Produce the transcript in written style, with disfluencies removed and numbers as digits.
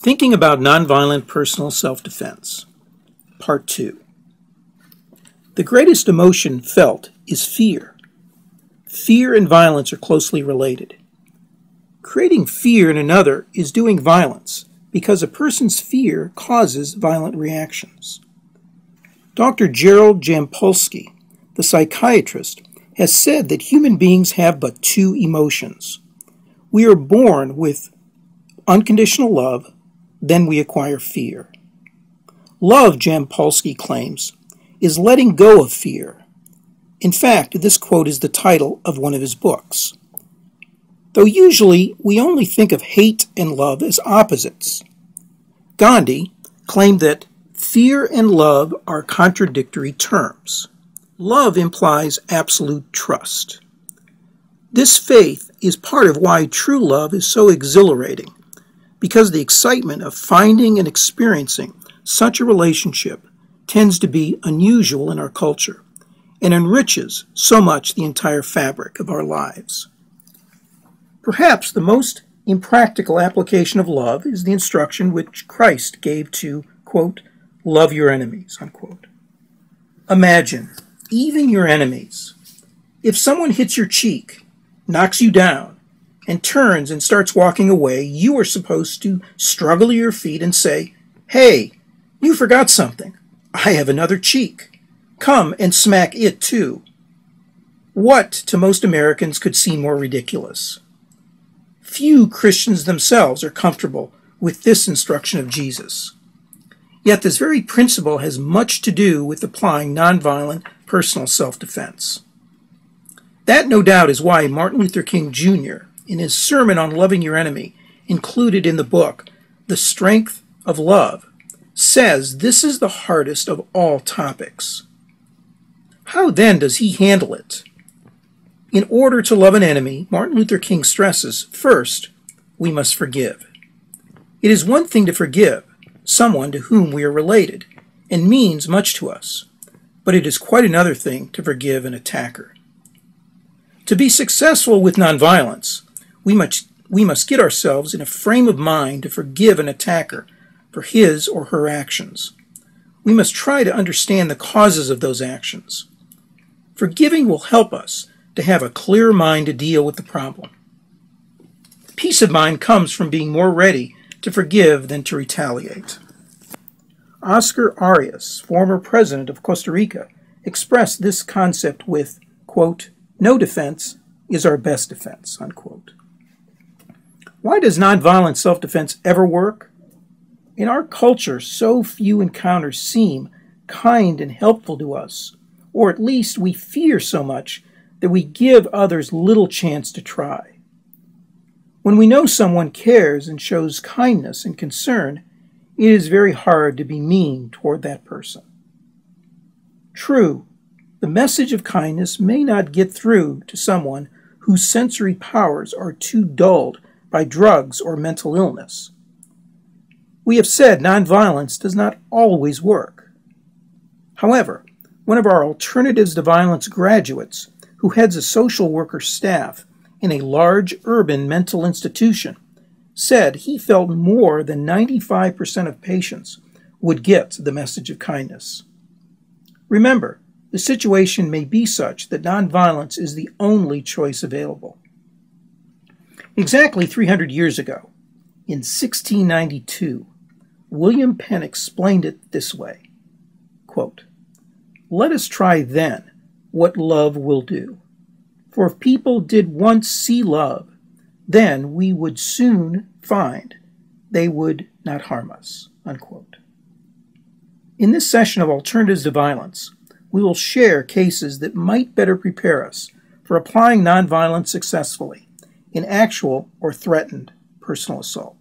Thinking about nonviolent personal self-defense, Part 2. The greatest emotion felt is fear. Fear and violence are closely related. Creating fear in another is doing violence because a person's fear causes violent reactions. Dr. Gerald Jampolsky, the psychiatrist, has said that human beings have but two emotions. We are born with unconditional love, then we acquire fear. Love, Jampolsky claims, is letting go of fear. In fact, this quote is the title of one of his books. Though usually we only think of hate and love as opposites. Gandhi claimed that fear and love are contradictory terms. Love implies absolute trust. This faith is part of why true love is so exhilarating, because the excitement of finding and experiencing such a relationship tends to be unusual in our culture and enriches so much the entire fabric of our lives. Perhaps the most impractical application of love is the instruction which Christ gave to, quote, love your enemies, unquote. Imagine, even your enemies. If someone hits your cheek, knocks you down, and turns and starts walking away, you are supposed to struggle to your feet and say, "Hey, you forgot something. I have another cheek. Come and smack it too." What, to most Americans, could seem more ridiculous? Few Christians themselves are comfortable with this instruction of Jesus. Yet this very principle has much to do with applying nonviolent personal self-defense. That, no doubt, is why Martin Luther King Jr., in his sermon on loving your enemy, included in the book, The Strength of Love, says this is the hardest of all topics. How then does he handle it? In order to love an enemy, Martin Luther King stresses, first, we must forgive. It is one thing to forgive someone to whom we are related and means much to us, but it is quite another thing to forgive an attacker. To be successful with nonviolence, we must get ourselves in a frame of mind to forgive an attacker for his or her actions. We must try to understand the causes of those actions. Forgiving will help us to have a clear mind to deal with the problem. Peace of mind comes from being more ready to forgive than to retaliate. Oscar Arias, former president of Costa Rica, expressed this concept with, quote, "No defense is our best defense," unquote. Why does nonviolent self-defense ever work? In our culture, so few encounters seem kind and helpful to us, or at least we fear so much that we give others little chance to try. When we know someone cares and shows kindness and concern, it is very hard to be mean toward that person. True, the message of kindness may not get through to someone whose sensory powers are too dulled by drugs or mental illness. We have said nonviolence does not always work. However, one of our Alternatives to Violence graduates, who heads a social worker staff in a large urban mental institution, said he felt more than 95% of patients would get the message of kindness. Remember, the situation may be such that nonviolence is the only choice available. Exactly 300 years ago, in 1692, William Penn explained it this way, quote, "Let us try then what love will do. For if people did once see love, then we would soon find they would not harm us," unquote. In this session of Alternatives to Violence, we will share cases that might better prepare us for applying nonviolence successfully in actual or threatened personal assault.